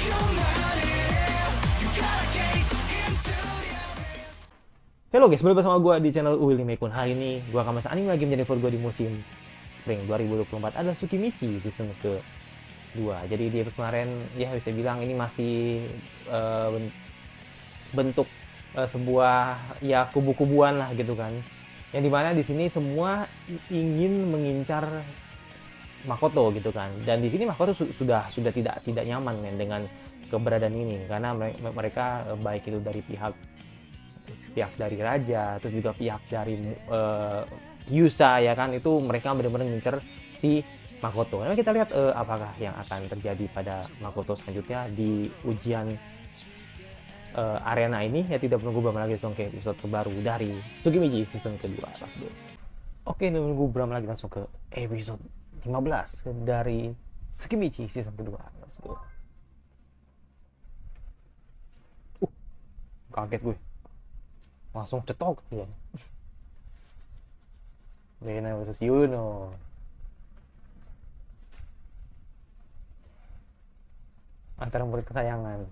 Halo guys, balik bersama gue di channel Willy Mekun. Hari ini gue akan masuk anime lagi menjadi favorit gue di musim Spring 2024 adalah Tsukimichi season ke-2. Jadi di episode kemarin ya bisa bilang ini masih bentuk sebuah ya kubu-kubuan lah gitu kan. Yang dimana di sini semua ingin mengincar Makoto gitu kan. Dan di sini Makoto sudah tidak nyaman men dengan keberadaan ini karena mereka baik itu dari pihak dari raja, terus juga pihak dari Yusa ya kan, itu mereka benar-benar ngincer si Makoto. Nah, kita lihat apakah yang akan terjadi pada Makoto selanjutnya di ujian arena ini. Ya tidak menunggu berapa lagi langsung ke episode terbaru dari Tsukimichi season kedua. Let's go. Oke, menunggu berapa lagi langsung ke episode 15 dari Tsukimichi season kedua. Let's go. Kaget gue. Langsung cetok ya. Lena versus Yuno. Antara murid kesayangan.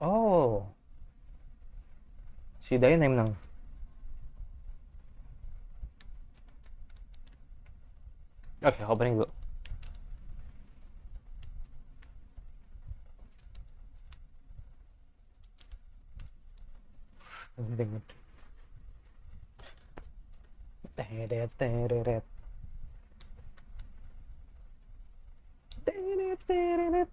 Oh, si Dayan yang menang. Oke, opening dulu. Teret, teret, teret, teret.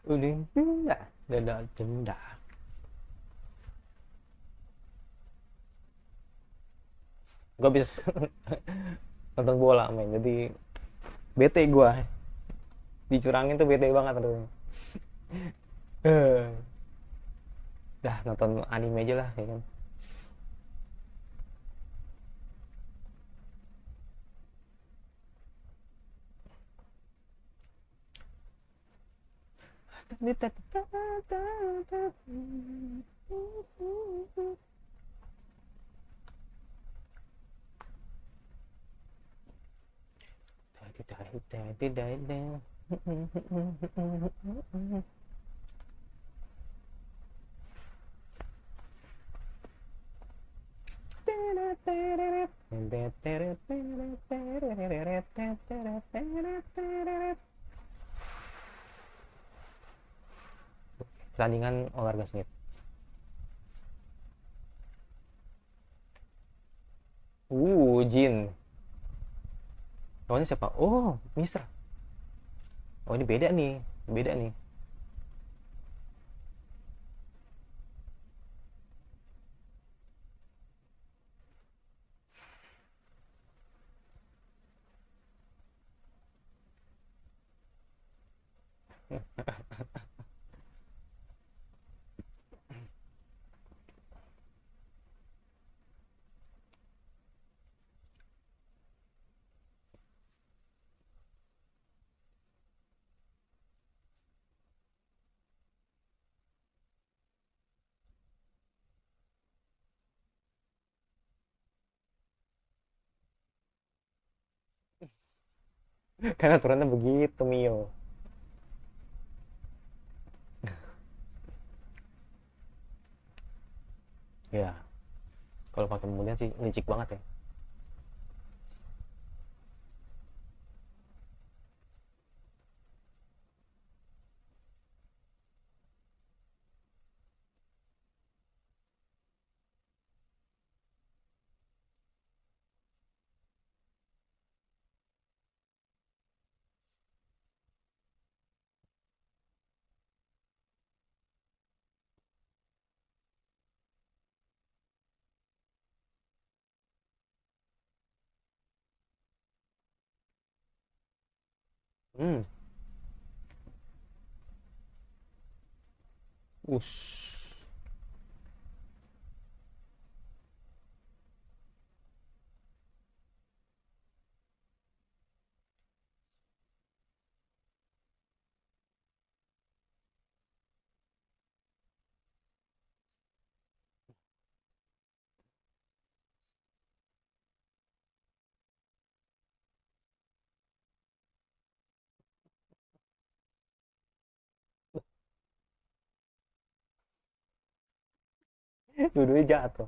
Udah, enggak, dadah, denda. Gue bisa nonton bola, men. Jadi bete gue. Dicurangin tuh bete banget tuh. Dah nonton anime aja lah, ya kan. Pertandingan olahraga sengit. Jin. Lawannya siapa? Oh, Misra. Oh, ini beda nih. Beda nih. Karena aturannya begitu, Mio. Ya, kalau pakai kemudian sih licik banget ya. Hmm. Us. dua-duanya jatuh.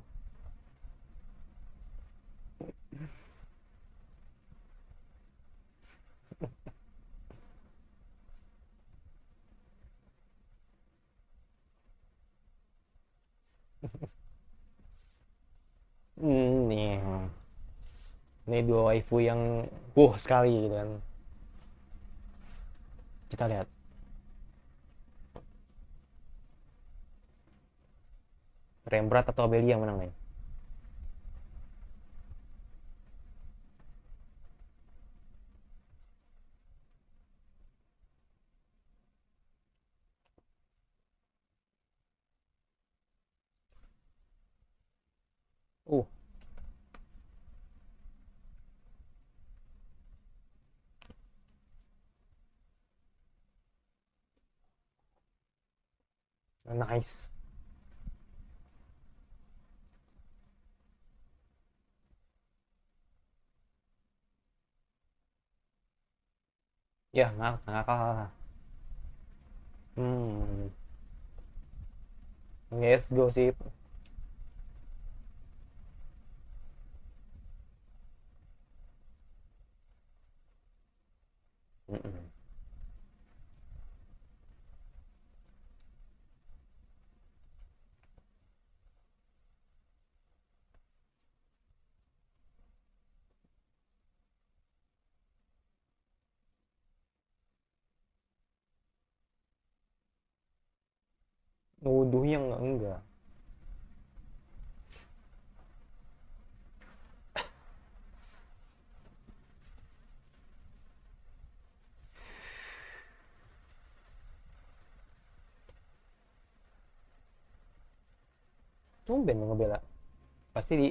Nih, ini dua waifu yang sekali gitu kan. Kita lihat. Rembrandt atau Abelia yang menang nih? Uh, nice. Ya, nggak kalah. Hmm, yes, gosip. Mm-mm. Nuduhnya enggak. Tumben yang ngebela. Pasti di.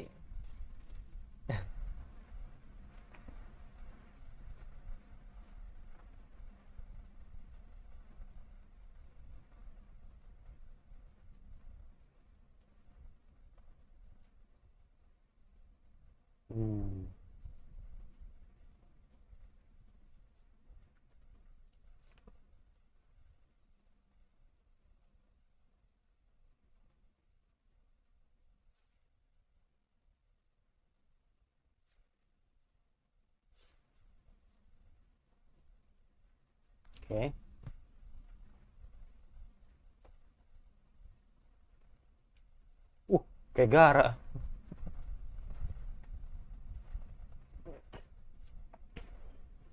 Hmm, oke. Okay. Kayak Gara.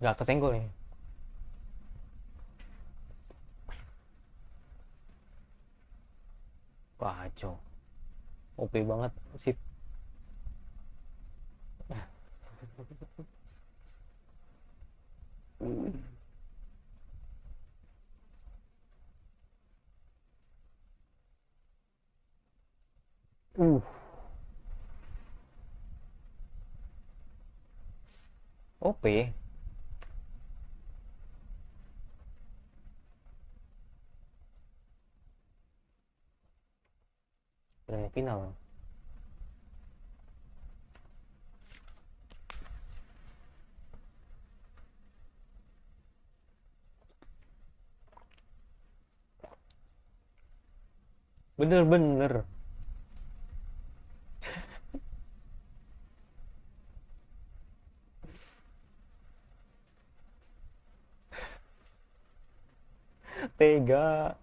Nggak kesenggol nih. Kacau. OP banget sih. Uh, OP. Dan final. Bener-bener. Tega.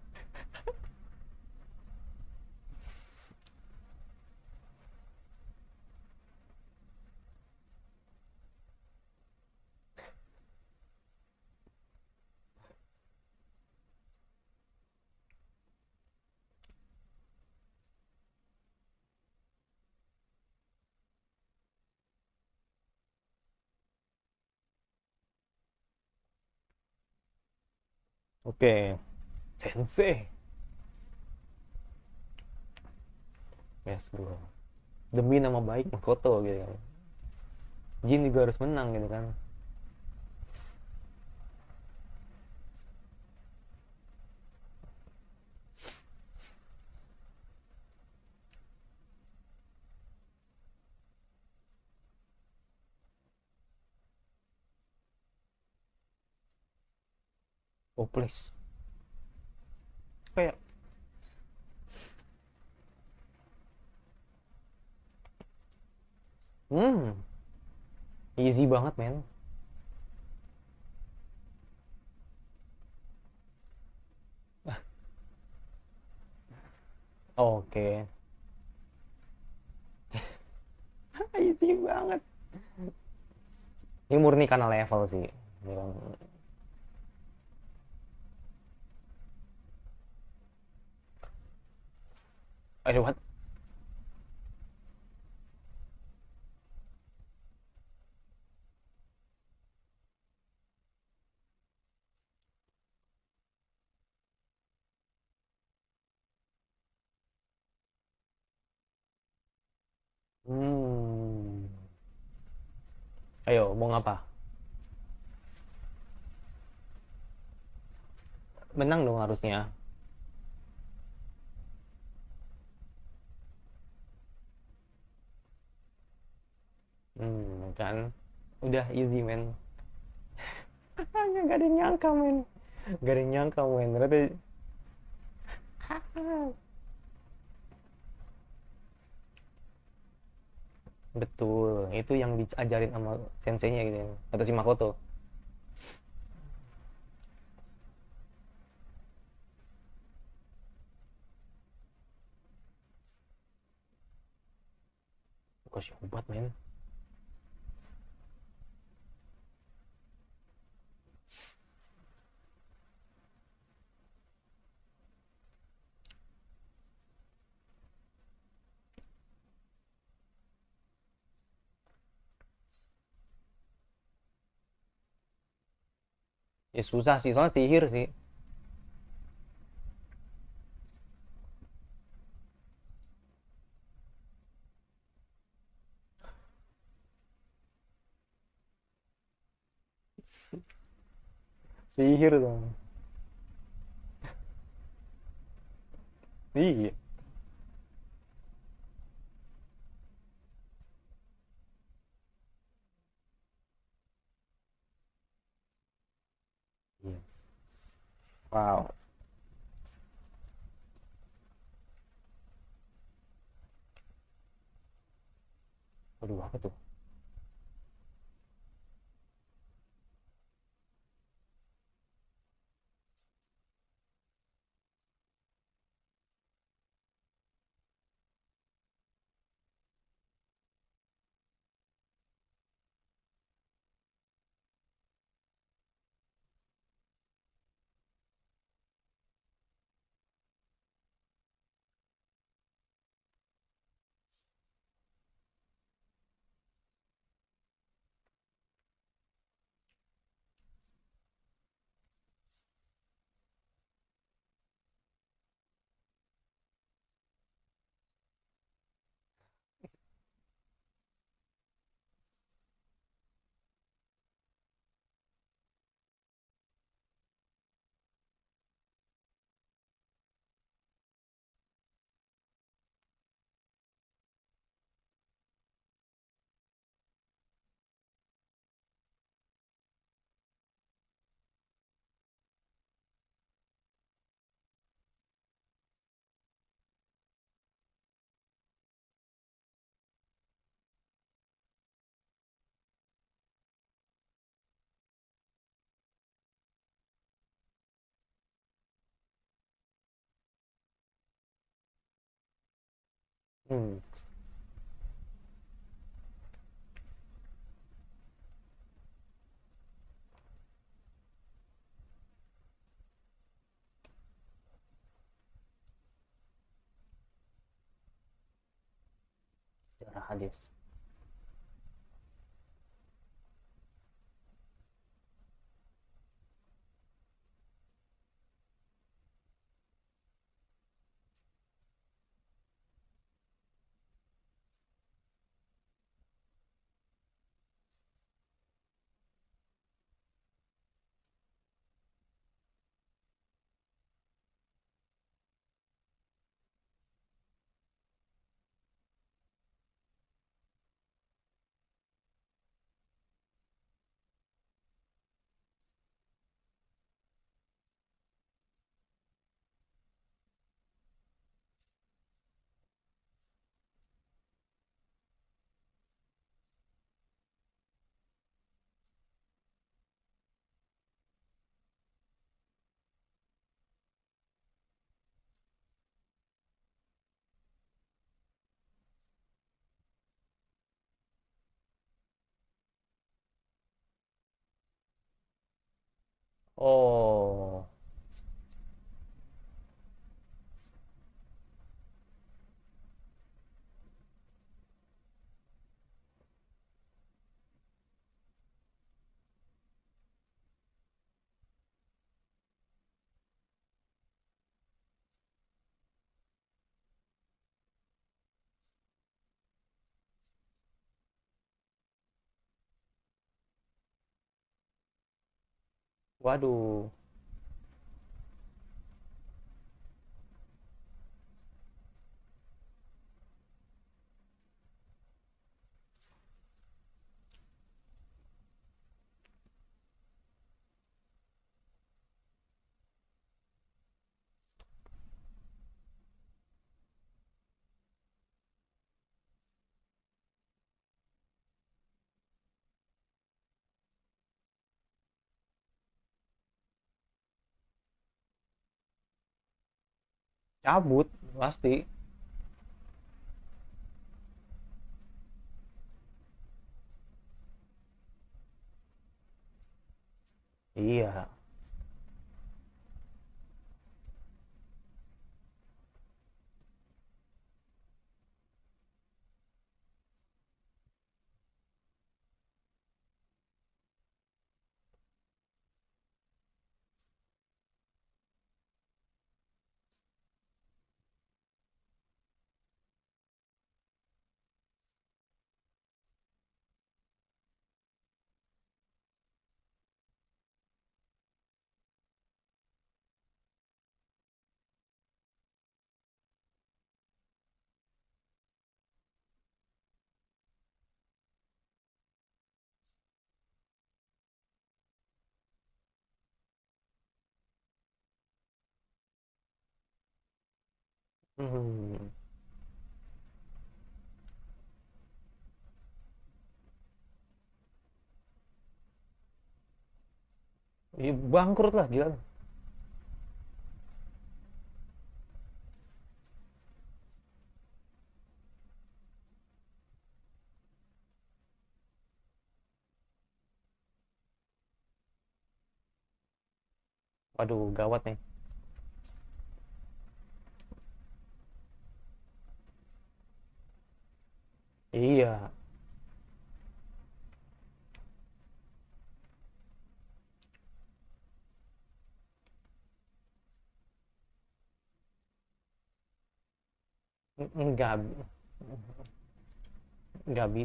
Oke. Sensei. Yes, bro. Demi nama baik Makoto gitu kan. Jin juga harus menang gitu kan. Oh please. Kayak Hmm, easy banget, men. Oke. Easy banget. Ini murni karena level sih. Aduh, what? Hmm. Ayo, mau ngapa? Menang dong harusnya. Kan. Udah easy, men. Gak ada yang nyangka, men. Gak ada yang nyangka, men. Ternyata... Betul. Itu yang diajarin sama senseinya gitu. Atau si Makoto. Kasih obat, men. Ya susah sih, soalnya sihir sih. Sihir dong. Iya. Iya. Wow. Waduh, apa tuh? Hmm. Darah hadis. Oh, waduh. Cabut, pasti. Iya. Hmm. Iya, bangkrut lah, gila. Waduh, gawat nih. Iya. Enggak, enggak bi.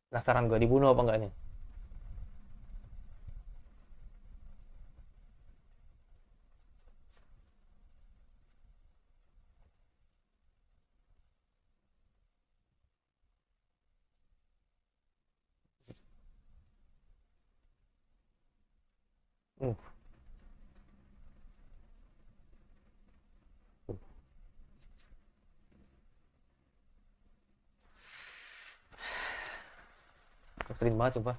Penasaran gue dibunuh apa enggak nih? Uh, Ngeselin banget coba.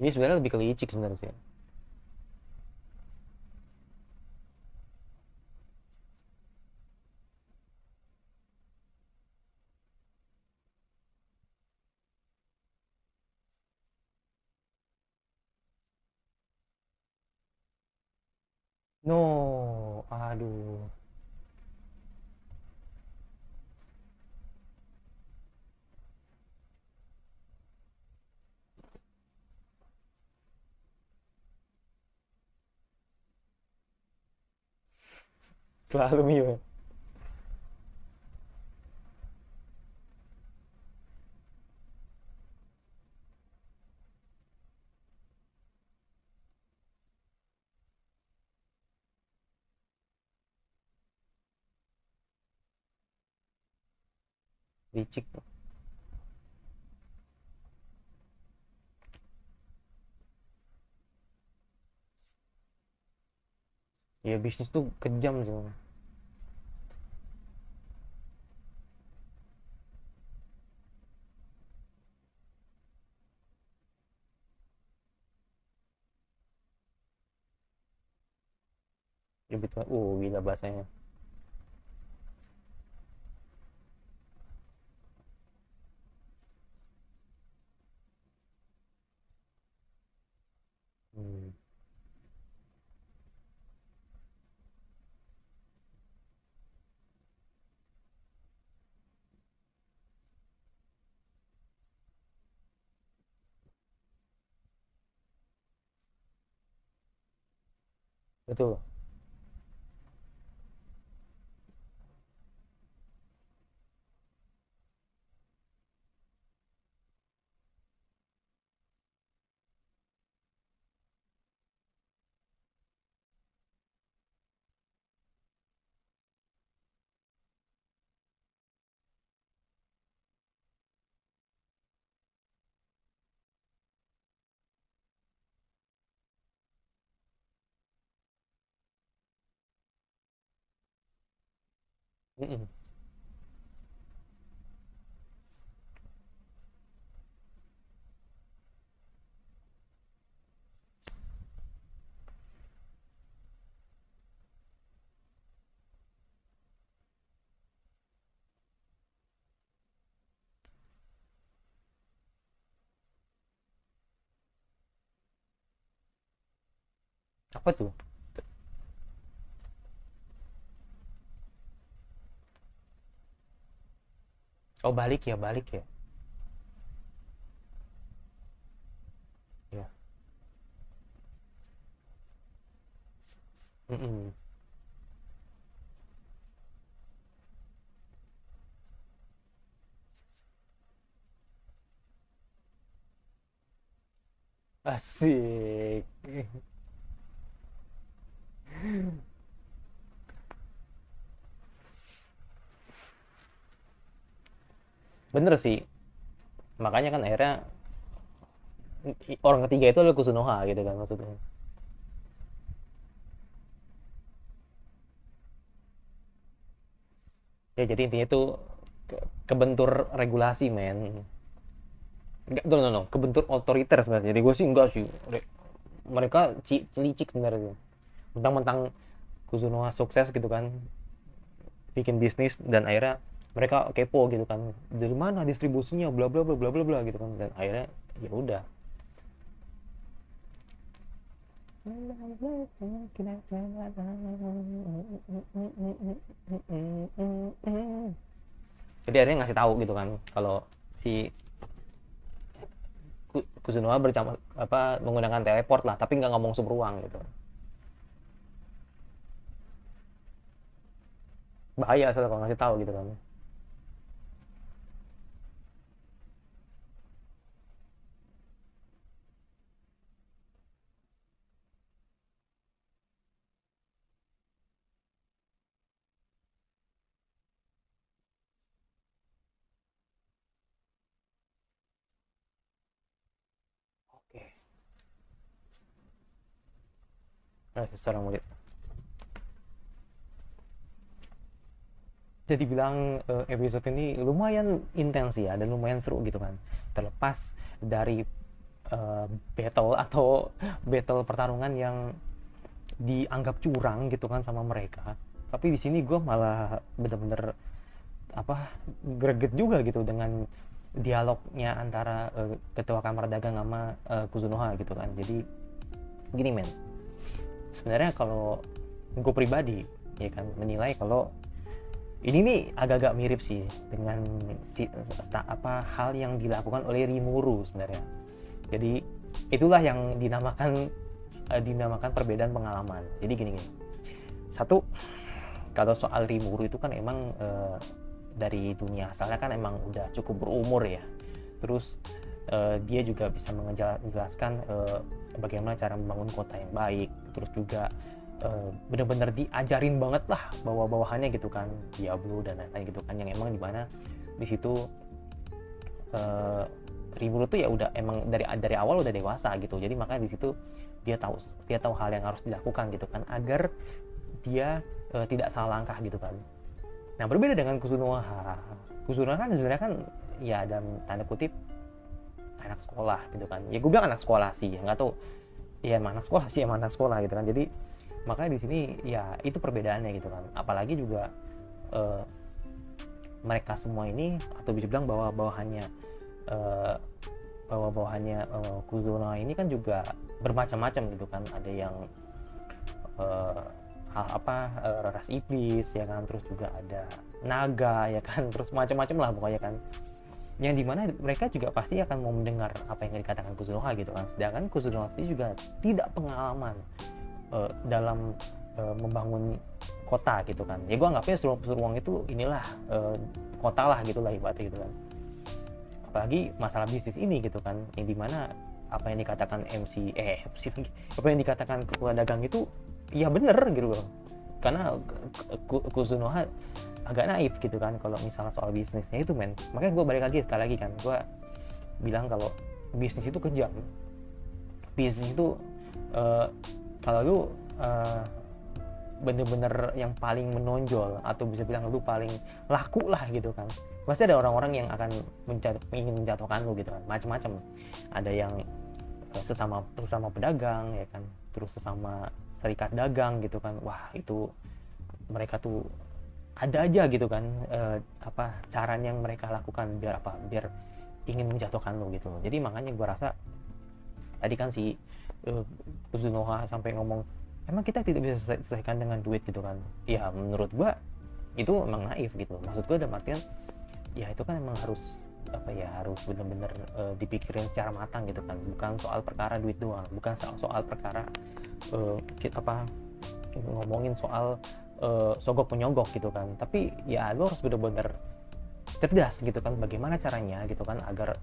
Ini sebenarnya lebih ke licik sebenarnya sih. No, aduh. Selalu Mio. licik. Ya bisnis tuh kejam sih. Ya betul. Gila bahasanya. Hmm, betul. Mm-mm. Apa tuh? Oh balik ya, balik ya. Ya. Mm-mm. Asik. Bener sih. Makanya kan akhirnya orang ketiga itu adalah Kusunoha gitu kan maksudnya. Ya jadi intinya itu kebentur regulasi men. Enggak, no, no, no. Kebentur otoriter sebenarnya. Jadi gue sih enggak sih. Mereka licik sebenarnya. Mentang-mentang Kusunoha sukses gitu kan, bikin bisnis dan akhirnya mereka kepo gitu kan. Dari mana distribusinya, bla bla bla bla bla bla gitu kan. Dan akhirnya ya udah. Jadi akhirnya ngasih tahu gitu kan kalau si Kusunoha bercampur apa menggunakan teleport lah, tapi nggak ngomong super ruang gitu. Bahaya soalnya kalau ngasih tahu gitu kan. Oke. Nah, seorang murid. Jadi bilang episode ini lumayan intens ya dan lumayan seru gitu kan. Terlepas dari battle atau battle pertarungan yang dianggap curang gitu kan sama mereka. Tapi di sini gue malah bener-bener apa greget juga gitu dengan dialognya antara ketua kamar dagang sama Kuzunoha gitu kan. Jadi gini men, sebenarnya kalau gue pribadi ya kan menilai kalau ini nih agak-agak mirip sih dengan apa hal yang dilakukan oleh Rimuru sebenarnya. Jadi itulah yang dinamakan perbedaan pengalaman. Jadi gini-gini. Satu, kalau soal Rimuru itu kan emang dari dunia asalnya kan emang udah cukup berumur ya. Terus dia juga bisa menjelaskan bagaimana cara membangun kota yang baik. Terus juga benar-benar diajarin banget lah bawa-bawahannya gitu kan, Diablo dan lain-lain gitu kan, yang emang dimana di situ Rimuru tuh ya udah emang dari awal udah dewasa gitu, jadi makanya di situ dia tahu hal yang harus dilakukan gitu kan, agar dia tidak salah langkah gitu kan. Nah berbeda dengan Kuzunoha kan sebenarnya kan ya dalam tanda kutip anak sekolah gitu kan, ya gue bilang anak sekolah sih ya, nggak tahu ya emang anak sekolah gitu kan. Jadi makanya di sini ya itu perbedaannya gitu kan. Apalagi juga mereka semua ini, atau bisa bilang bawahannya Kuzunoha ini kan juga bermacam-macam gitu kan. Ada yang ras iblis ya kan, terus juga ada naga ya kan, terus macam-macam lah pokoknya kan, yang dimana mereka juga pasti akan mau mendengar apa yang dikatakan Kuzunoha gitu kan. Sedangkan Kuzunoha sendiri juga tidak pengalaman dalam membangun kota gitu kan. Ya gue anggapnya Suruwang itu inilah kota lah gitu lah ibaratnya gitu kan. Apalagi masalah bisnis ini gitu kan, yang dimana apa yang dikatakan apa yang dikatakan ketua dagang itu ya bener gitu loh. Karena Kuzunoha agak naif gitu kan kalau misalnya soal bisnisnya itu men. Makanya gue balik lagi sekali lagi kan, gue bilang kalau bisnis itu kejam. Bisnis itu kalau lu bener-bener yang paling menonjol, atau bisa bilang lu paling laku lah gitu kan, pasti ada orang-orang yang akan ingin menjatuhkan lu gitu kan. Macam-macam, ada yang sesama pedagang ya kan, terus sesama serikat dagang gitu kan. Wah itu mereka tuh ada aja gitu kan caranya yang mereka lakukan biar ingin menjatuhkan lu gitu. Jadi makanya gue rasa tadi kan si Kuzunoha sampai ngomong, emang kita tidak bisa selesaikan dengan duit gitu kan. Ya menurut gue itu emang naif gitu. Maksud gue dalam artian ya itu kan emang harus harus benar-benar dipikirin secara matang gitu kan. Bukan soal perkara duit doang, bukan soal perkara ngomongin soal sogok menyogok gitu kan. Tapi ya lo harus benar-benar cerdas gitu kan, bagaimana caranya gitu kan agar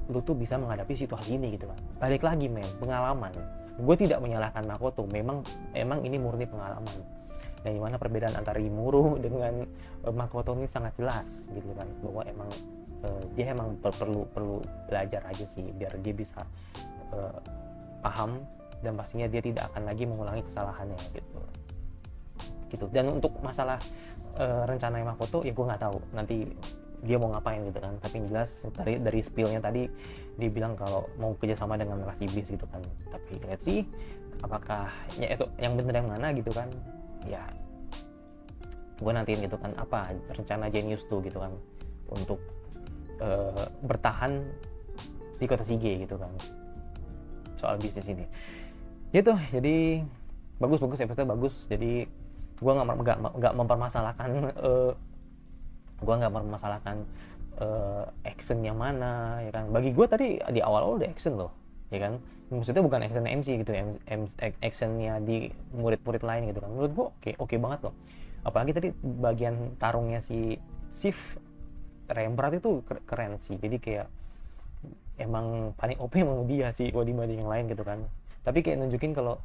lu tuh bisa menghadapi situasi ini gitu kan. Balik lagi pengalaman. Gue tidak menyalahkan Makoto, memang ini murni pengalaman. Dan dimana perbedaan antara Rimuru dengan Makoto ini sangat jelas gitu kan, bahwa emang dia emang perlu belajar aja sih biar dia bisa paham, dan pastinya dia tidak akan lagi mengulangi kesalahannya gitu. Dan untuk masalah rencana Makoto ya gue nggak tahu nanti dia mau ngapain gitu kan. Tapi yang jelas dari spillnya tadi dia bilang kalau mau kerjasama dengan ras iblis gitu kan. Tapi let's see apakah ya itu yang bener yang mana gitu kan. Ya gue nantiin gitu kan apa rencana Genius tuh gitu kan untuk bertahan di kota Shige gitu kan soal bisnis ini gitu. Jadi bagus episode bagus. Jadi gue nggak mempermasalahkan action yang mana ya kan. Bagi gue tadi di awal-awal udah action loh ya kan, maksudnya bukan action MC gitu, actionnya di murid-murid lain gitu kan. Menurut gue oke banget loh. Apalagi tadi bagian tarungnya si Sif Rembrandt itu keren sih. Jadi kayak emang paling OP emang dia sih dibanding yang lain gitu kan. Tapi kayak nunjukin kalau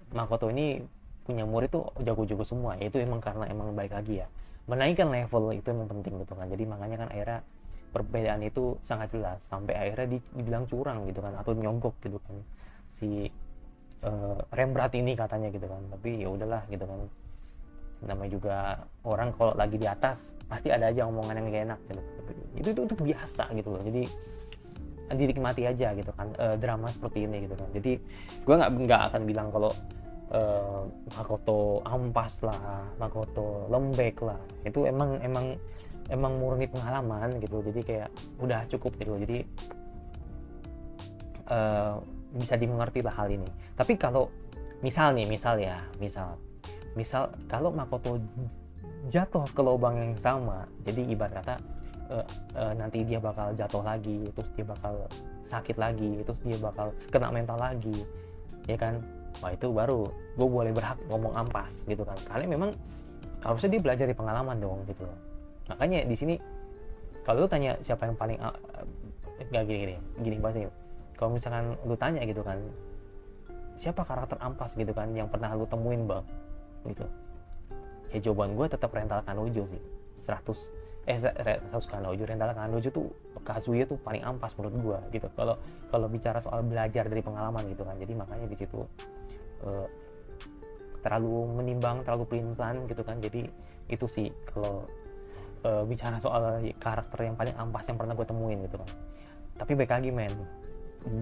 Makoto ini punya murid tuh jago-jago semua. Itu emang karena emang baik lagi ya, menaikkan level itu emang penting gitu kan. Jadi makanya kan akhirnya perbedaan itu sangat jelas, sampai akhirnya dibilang curang gitu kan, atau nyogok gitu kan si Rembrandt ini katanya gitu kan. Tapi ya udahlah gitu kan, namanya juga orang kalau lagi di atas pasti ada aja omongan yang gak enak gitu. Itu biasa gitu loh. Jadi dinikmati aja gitu kan drama seperti ini gitu kan. Jadi gue nggak akan bilang kalau Makoto ampas lah, Makoto lembek lah. Itu emang murni pengalaman gitu. Jadi kayak udah cukup gitu. Jadi bisa dimengerti lah hal ini. Tapi kalau misal kalau Makoto jatuh ke lubang yang sama, jadi ibarat kata nanti dia bakal jatuh lagi, terus dia bakal sakit lagi, terus dia bakal kena mental lagi ya kan. Wah itu baru gue boleh berhak ngomong ampas gitu kan, karena memang harusnya dia belajar dari pengalaman dong gitu loh. Makanya di sini kalau lu tanya siapa yang paling nggak gini bahasanya, kalau misalkan lu tanya gitu kan siapa karakter ampas gitu kan yang pernah lu temuin bang gitu, ya jawaban gue tetap Rental Kanojo sih 100 Kandojo, Rentala Kandojo tuh Kazuya tuh paling ampas menurut gua gitu. Kalau bicara soal belajar dari pengalaman gitu kan. Jadi makanya di situ terlalu menimbang, terlalu pelin-pelan gitu kan. Jadi itu sih kalau bicara soal karakter yang paling ampas yang pernah gue temuin gitu kan. Tapi baik lagi men,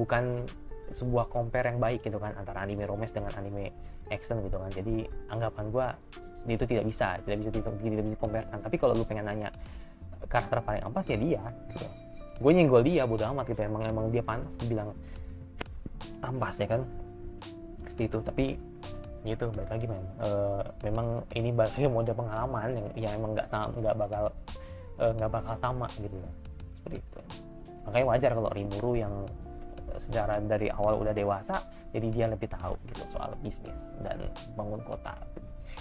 bukan sebuah compare yang baik gitu kan antara anime romance dengan anime action gitu kan. Jadi anggapan gue itu tidak bisa comparekan. Tapi kalau lu pengen nanya karakter paling ampas ya dia gitu. Gue nyenggol dia bodo amat gitu, emang dia pantas dibilang ampas ya kan, seperti itu. Tapi gitu baik lagi men, memang ini bagai mode pengalaman yang emang nggak bakal sama gitu ya, seperti itu. Makanya wajar kalau Rimuru yang secara dari awal udah dewasa, jadi dia lebih tahu gitu soal bisnis dan bangun kota.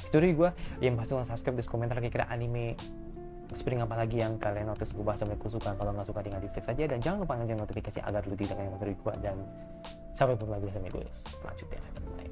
Itu dari gue. Yang pasti subscribe, di komentar kira-kira anime spring apa lagi yang kalian notice gue bahas sampai suka. Kalau nggak suka tinggal di dislike saja, dan jangan lupa nyalain notifikasi agar lu tidak ketinggalan materi gue. Dan sampai berjumpa lagi sama gue selanjutnya. Bye.